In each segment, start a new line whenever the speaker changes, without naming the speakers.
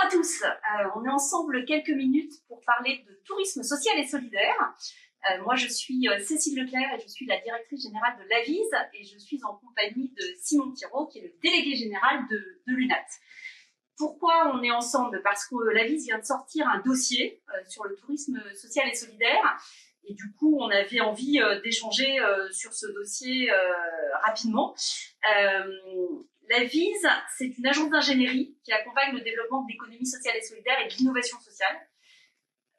à tous, on est ensemble quelques minutes pour parler de tourisme social et solidaire. Moi je suis Cécile Leclerc et je suis la directrice générale de l'Avise et je suis en compagnie de Simon Thiraud qui est le délégué général de l'UNAT. Pourquoi on est ensemble? Parce que l'Avise vient de sortir un dossier sur le tourisme social et solidaire et du coup on avait envie d'échanger sur ce dossier rapidement. L'Avise, c'est une agence d'ingénierie qui accompagne le développement de l'économie sociale et solidaire et de l'innovation sociale.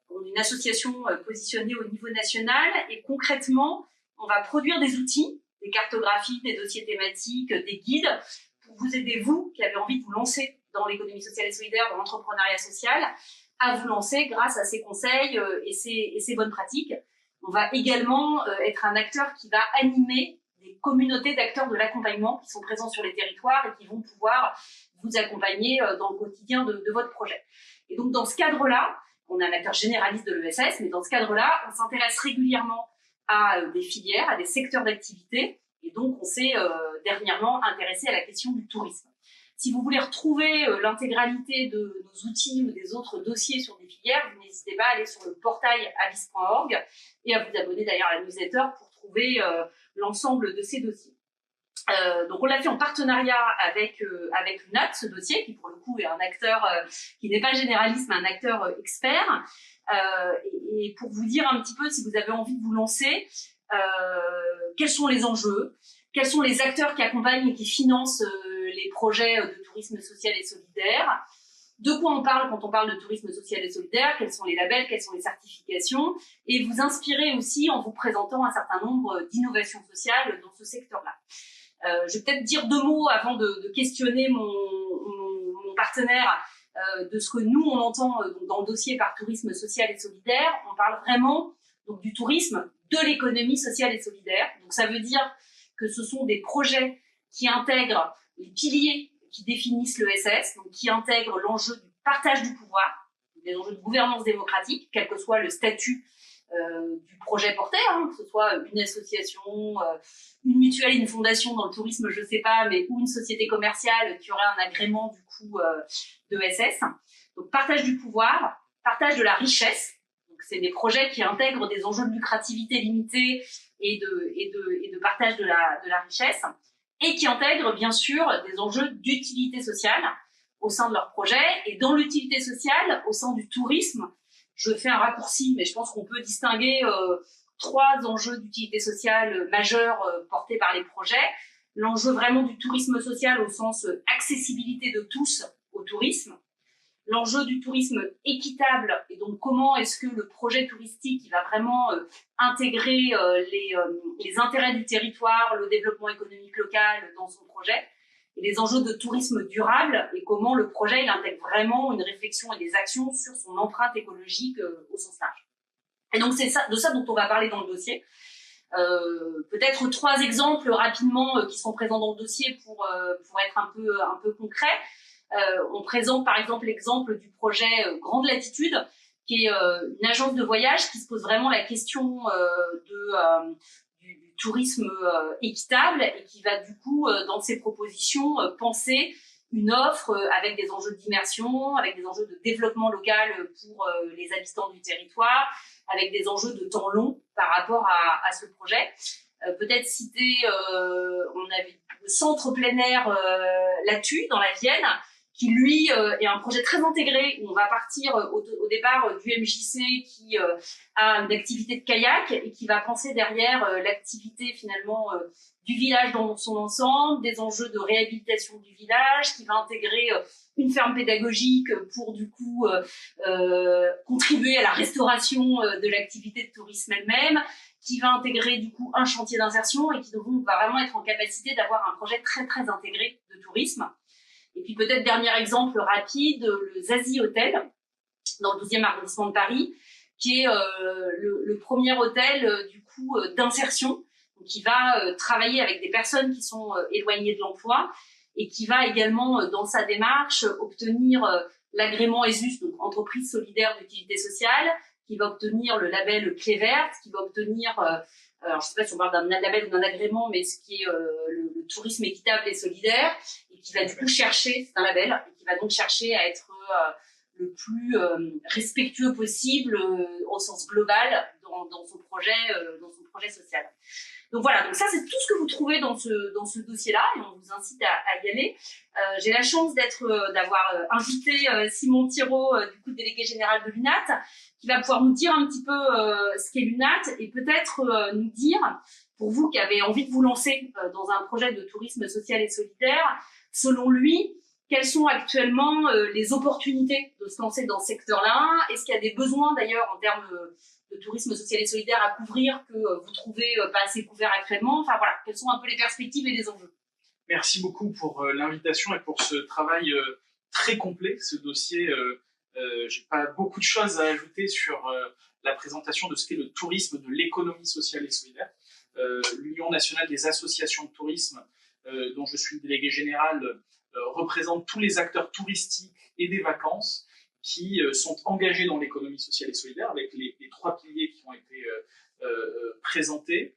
On est une association positionnée au niveau national et concrètement, on va produire des outils, des cartographies, des dossiers thématiques, des guides pour vous aider, vous, qui avez envie de vous lancer dans l'économie sociale et solidaire, dans l'entrepreneuriat social, à vous lancer grâce à ces conseils et ces bonnes pratiques. On va également être un acteur qui va animer des communautés d'acteurs de l'accompagnement qui sont présents sur les territoires et qui vont pouvoir vous accompagner dans le quotidien de votre projet. Et donc, dans ce cadre-là, on est un acteur généraliste de l'ESS, mais dans ce cadre-là, on s'intéresse régulièrement à des filières, à des secteurs d'activité, et donc on s'est dernièrement intéressé à la question du tourisme. Si vous voulez retrouver l'intégralité de nos outils ou des autres dossiers sur des filières, vous n'hésitez pas à aller sur le portail avis.org et à vous abonner d'ailleurs à la newsletter pour trouver l'ensemble de ces dossiers. Donc on l'a fait en partenariat avec l'UNAT, ce dossier, qui pour le coup est un acteur qui n'est pas généraliste, mais un acteur expert. Et pour vous dire un petit peu, si vous avez envie de vous lancer, quels sont les enjeux, quels sont les acteurs qui accompagnent et qui financent les projets de tourisme social et solidaire, de quoi on parle quand on parle de tourisme social et solidaire, quels sont les labels, quelles sont les certifications, et vous inspirer aussi en vous présentant un certain nombre d'innovations sociales dans ce secteur-là. Je vais peut-être dire deux mots avant de questionner mon partenaire de ce que nous, on entend dans le dossier par tourisme social et solidaire. On parle vraiment donc, du tourisme, de l'économie sociale et solidaire. Donc ça veut dire que ce sont des projets qui intègrent les piliers qui définissent l'ESS, donc qui intègrent l'enjeu du partage du pouvoir, des enjeux de gouvernance démocratique, quel que soit le statut du projet porté, que ce soit une association, une mutuelle, une fondation dans le tourisme, je sais pas, mais ou une société commerciale qui aurait un agrément du coup d'ESS. Donc partage du pouvoir, partage de la richesse. Donc c'est des projets qui intègrent des enjeux de lucrativité limitée et de partage de la richesse, et qui intègrent bien sûr des enjeux d'utilité sociale au sein de leur projet. Et dans l'utilité sociale, au sein du tourisme, je fais un raccourci, mais je pense qu'on peut distinguer trois enjeux d'utilité sociale majeurs portés par les projets. L'enjeu vraiment du tourisme social au sens accessibilité de tous au tourisme. L'enjeu du tourisme équitable, et donc comment est-ce que le projet touristique il va vraiment intégrer les intérêts du territoire, le développement économique local dans son projet. Et les enjeux de tourisme durable et comment le projet il intègre vraiment une réflexion et des actions sur son empreinte écologique au sens large. Et donc c'est de ça dont on va parler dans le dossier. Peut-être trois exemples rapidement qui sont présents dans le dossier pour être un peu concret. On présente par exemple l'exemple du projet Grande Latitude, qui est une agence de voyage qui se pose vraiment la question du tourisme équitable et qui va du coup, dans ses propositions, penser une offre avec des enjeux d'immersion, avec des enjeux de développement local pour les habitants du territoire, avec des enjeux de temps long par rapport à ce projet. Peut-être citer, on avait le centre plein air Latu dans la Vienne, qui lui est un projet très intégré où on va partir au départ du MJC qui a une activité de kayak et qui va penser derrière l'activité finalement du village dans son ensemble, des enjeux de réhabilitation du village, qui va intégrer une ferme pédagogique pour du coup contribuer à la restauration de l'activité de tourisme elle-même, qui va intégrer du coup un chantier d'insertion et qui donc va vraiment être en capacité d'avoir un projet très très intégré de tourisme. Et puis peut-être dernier exemple rapide, le Zazie Hotel, dans le 12e arrondissement de Paris, qui est le premier hôtel du coup d'insertion, qui va travailler avec des personnes qui sont éloignées de l'emploi et qui va également dans sa démarche obtenir l'agrément ESUS, donc entreprise solidaire d'utilité sociale, qui va obtenir le label Clé verte, qui va obtenir alors je sais pas si on parle d'un label ou d'un agrément, mais ce qui est le tourisme équitable et solidaire, et qui va du coup chercher, c'est un label, et qui va donc chercher à être le plus respectueux possible au sens global dans son projet social. Donc voilà, donc ça c'est tout ce que vous trouvez dans ce dossier-là et on vous incite à y aller. J'ai la chance d'avoir invité Simon Thiraud, du coup délégué général de l'UNAT, qui va pouvoir nous dire un petit peu ce qu'est l'UNAT et peut-être nous dire, pour vous qui avez envie de vous lancer dans un projet de tourisme social et solidaire, selon lui, quelles sont actuellement les opportunités de se lancer dans ce secteur-là? Est-ce qu'il y a des besoins d'ailleurs en termes de tourisme social et solidaire à couvrir que vous trouvez pas assez couverts actuellement? Enfin voilà, quelles sont un peu les perspectives et les enjeux?
Merci beaucoup pour l'invitation et pour ce travail très complet. Ce dossier, j'ai pas beaucoup de choses à ajouter sur la présentation de ce qu'est le tourisme de l'économie sociale et solidaire. L'Union nationale des associations de tourisme, dont je suis le délégué général, représente tous les acteurs touristiques et des vacances qui sont engagés dans l'économie sociale et solidaire, avec les 3 piliers qui ont été présentés,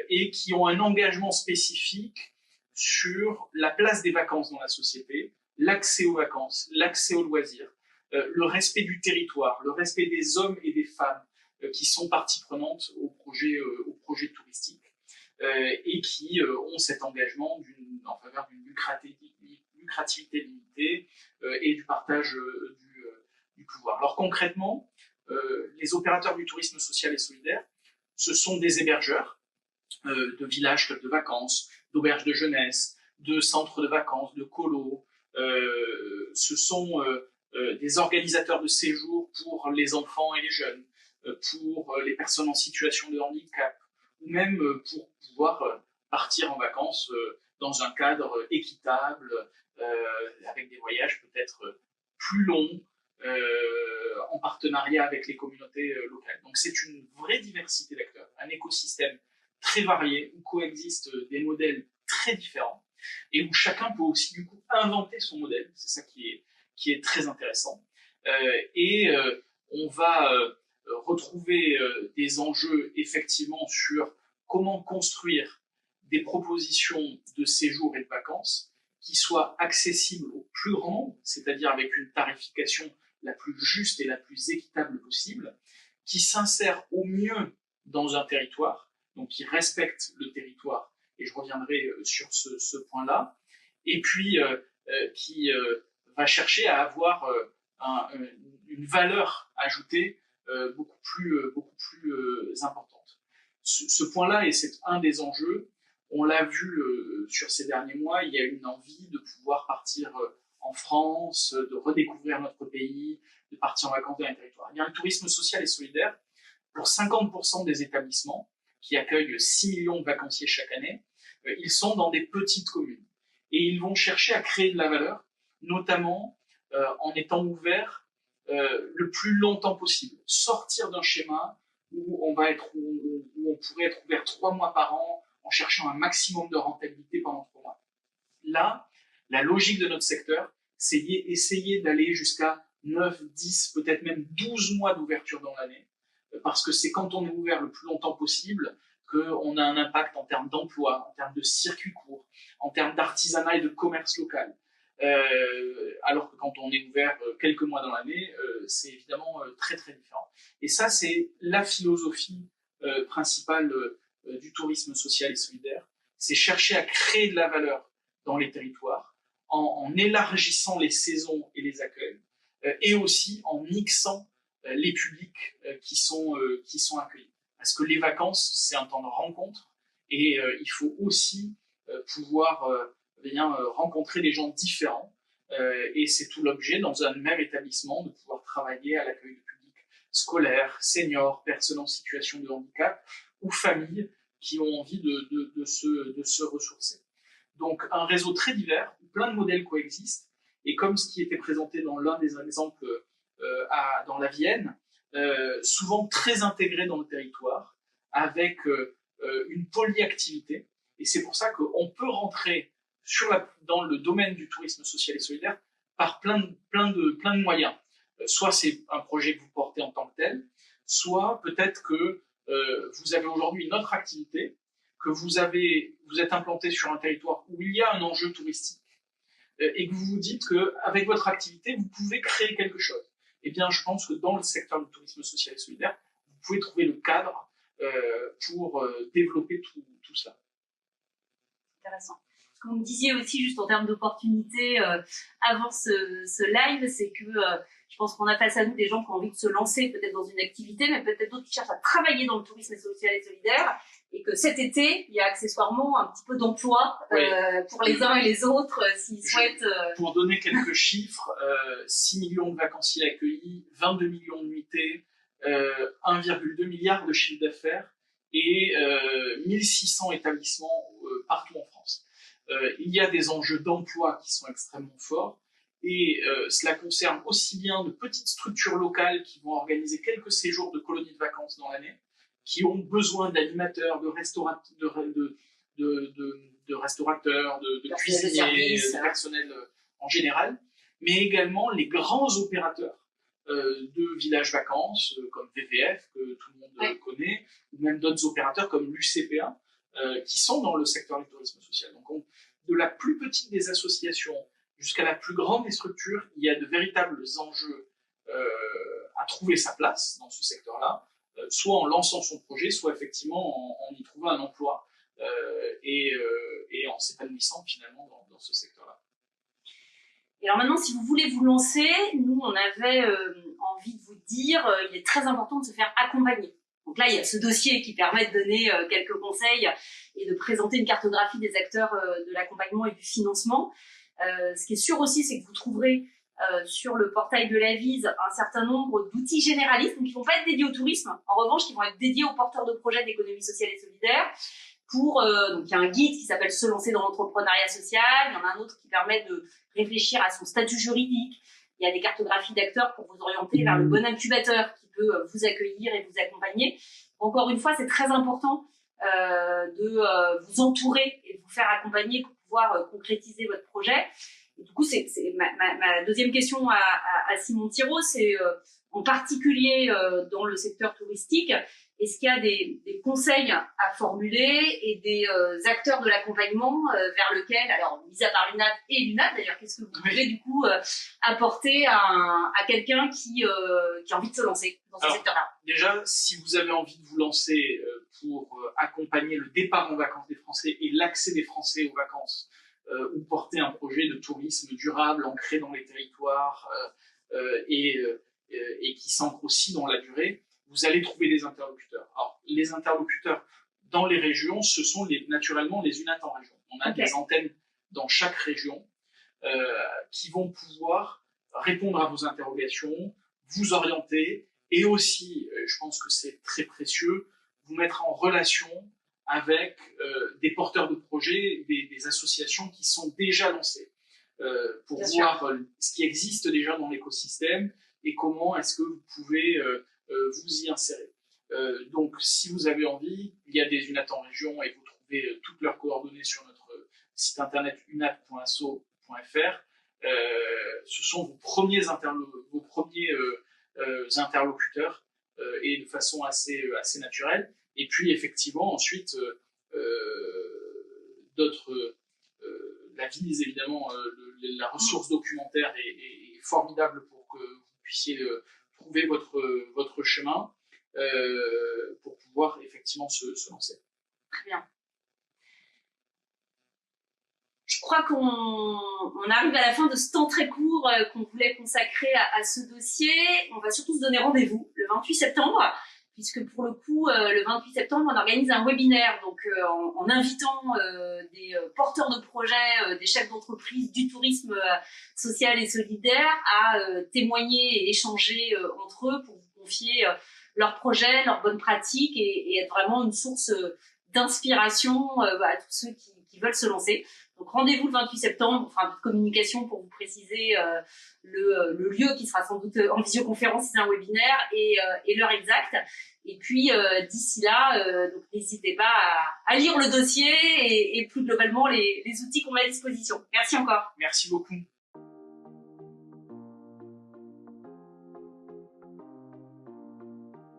et qui ont un engagement spécifique sur la place des vacances dans la société, l'accès aux vacances, l'accès aux loisirs, le respect du territoire, le respect des hommes et des femmes qui sont partie prenante au projet touristique, et qui ont cet engagement en faveur d'une lucrativité limitée et du partage du pouvoir. Alors concrètement, les opérateurs du tourisme social et solidaire, ce sont des hébergeurs de villages, clubs de vacances, d'auberges de jeunesse, de centres de vacances, de colos. Ce sont des organisateurs de séjours pour les enfants et les jeunes, pour les personnes en situation de handicap, ou même pour pouvoir partir en vacances dans un cadre équitable, avec des voyages peut-être plus longs, en partenariat avec les communautés locales. Donc c'est une vraie diversité d'acteurs, un écosystème très varié où coexistent des modèles très différents et où chacun peut aussi du coup inventer son modèle. C'est ça qui est très intéressant. On va retrouver des enjeux effectivement sur comment construire des propositions de séjour et de vacances qui soient accessibles au plus grand nombre, c'est-à-dire avec une tarification la plus juste et la plus équitable possible, qui s'insère au mieux dans un territoire, donc qui respecte le territoire, et je reviendrai sur ce point-là, et puis qui va chercher à avoir une valeur ajoutée beaucoup plus importante. Ce point-là, et c'est un des enjeux, on l'a vu sur ces derniers mois, il y a une envie de pouvoir partir en France, de redécouvrir notre pays, de partir en vacances dans les territoires. Il y a un tourisme social et solidaire pour 50% des établissements qui accueillent 6 millions de vacanciers chaque année. Ils sont dans des petites communes et ils vont chercher à créer de la valeur, notamment en étant ouverts le plus longtemps possible. Sortir d'un schéma où on pourrait être ouvert 3 mois par an en cherchant un maximum de rentabilité pendant 3 mois. Là, la logique de notre secteur, c'est essayer d'aller jusqu'à 9, 10, peut-être même 12 mois d'ouverture dans l'année, parce que c'est quand on est ouvert le plus longtemps possible qu'on a un impact en termes d'emploi, en termes de circuits courts, en termes d'artisanat et de commerce local. Alors que quand on est ouvert quelques mois dans l'année, c'est évidemment très très différent. Et ça, c'est la philosophie principale du tourisme social et solidaire, c'est chercher à créer de la valeur dans les territoires en élargissant les saisons et les accueils, et aussi en mixant les publics qui sont accueillis. Parce que les vacances, c'est un temps de rencontre et il faut aussi pouvoir rencontrer des gens différents. Et c'est tout l'objet dans un même établissement de pouvoir travailler à l'accueil de publics scolaires, seniors, personnes en situation de handicap ou familles qui ont envie de se ressourcer. Donc un réseau très divers, où plein de modèles coexistent, et comme ce qui était présenté dans l'un des exemples dans la Vienne, souvent très intégré dans le territoire, avec une polyactivité, et c'est pour ça qu'on peut rentrer dans le domaine du tourisme social et solidaire par plein de moyens. Soit c'est un projet que vous portez en tant que tel, soit peut-être que vous avez aujourd'hui une autre activité, que vous êtes implanté sur un territoire où il y a un enjeu touristique, et que vous vous dites qu'avec votre activité, vous pouvez créer quelque chose. Eh bien, je pense que dans le secteur du tourisme social et solidaire, vous pouvez trouver le cadre pour développer tout cela.
Intéressant. Ce que vous me disiez aussi, juste en termes d'opportunités, avant ce live, c'est que je pense qu'on a face à nous des gens qui ont envie de se lancer peut-être dans une activité, mais peut-être d'autres qui cherchent à travailler dans le tourisme social et solidaire, et que cet été, il y a accessoirement un petit peu d'emploi pour les uns et les autres s'ils souhaitent...
Pour donner quelques chiffres, 6 millions de vacanciers accueillis, 22 millions de nuitées, 1,2 milliard de chiffre d'affaires et 1600 établissements partout en France. Il y a des enjeux d'emploi qui sont extrêmement forts et cela concerne aussi bien de petites structures locales qui vont organiser quelques séjours de colonies de vacances dans l'année, qui ont besoin d'animateurs, de restaurateurs, de cuisiniers, de personnel en général, mais également les grands opérateurs de villages vacances comme VVF, que tout le monde connaît, ou même d'autres opérateurs comme l'UCPA, qui sont dans le secteur du tourisme social. Donc, de la plus petite des associations jusqu'à la plus grande des structures, il y a de véritables enjeux à trouver sa place dans ce secteur-là, soit en lançant son projet, soit effectivement en y trouvant un emploi et en s'épanouissant finalement dans ce secteur-là.
Et alors maintenant, si vous voulez vous lancer, nous, on avait envie de vous dire, il est très important de se faire accompagner. Donc là, il y a ce dossier qui permet de donner quelques conseils et de présenter une cartographie des acteurs de l'accompagnement et du financement. Ce qui est sûr aussi, c'est que vous trouverez sur le portail de l'Avise un certain nombre d'outils généralistes, donc qui ne vont pas être dédiés au tourisme, en revanche, qui vont être dédiés aux porteurs de projets d'économie sociale et solidaire. Donc il y a un guide qui s'appelle « Se lancer dans l'entrepreneuriat social », il y en a un autre qui permet de réfléchir à son statut juridique, il y a des cartographies d'acteurs pour vous orienter vers le bon incubateur qui peut vous accueillir et vous accompagner. Encore une fois, c'est très important de vous entourer et de vous faire accompagner pour pouvoir concrétiser votre projet. Et du coup, c'est ma deuxième question à Simon Thirault, c'est en particulier dans le secteur touristique, est-ce qu'il y a des conseils à formuler et des acteurs de l'accompagnement vers lequel, alors mis à part l'UNAT et l'UNAT d'ailleurs, qu'est-ce que vous pouvez du coup apporter à quelqu'un qui a envie de se lancer dans ce secteur-là?
Déjà, si vous avez envie de vous lancer pour accompagner le départ en vacances des Français et l'accès des Français aux vacances, ou porter un projet de tourisme durable ancré dans les territoires et qui s'ancre aussi dans la durée, vous allez trouver des interlocuteurs. Alors, les interlocuteurs dans les régions, ce sont naturellement les UNAT en région. On a des antennes dans chaque région qui vont pouvoir répondre à vos interrogations, vous orienter et aussi, je pense que c'est très précieux, vous mettre en relation avec des porteurs de projets, des associations qui sont déjà lancées pour voir ce qui existe déjà dans l'écosystème et comment est-ce que vous pouvez vous y insérer. Donc, si vous avez envie, il y a des UNAT en région et vous trouvez toutes leurs coordonnées sur notre site internet unat.asso.fr. Ce sont vos premiers interlocuteurs et de façon assez naturelle. Et puis, effectivement, ensuite, l'Avise, évidemment, la ressource documentaire est formidable pour que vous puissiez trouver votre chemin pour pouvoir effectivement se lancer.
Très bien. Je crois qu'on arrive à la fin de ce temps très court qu'on voulait consacrer à ce dossier. On va surtout se donner rendez-vous le 28 septembre, puisque pour le coup, le 28 septembre, on organise un webinaire donc, en invitant des porteurs de projets, des chefs d'entreprise du tourisme social et solidaire à témoigner et échanger entre eux pour vous confier leurs projets, leurs bonnes pratiques et être vraiment une source d'inspiration à tous ceux qui veulent se lancer. Donc rendez-vous le 28 septembre, on fera un peu de communication pour vous préciser le lieu qui sera sans doute en visioconférence, c'est un webinaire, et l'heure exacte. Et puis d'ici là, donc n'hésitez pas à lire le dossier et plus globalement les outils qu'on met à disposition. Merci encore.
Merci beaucoup.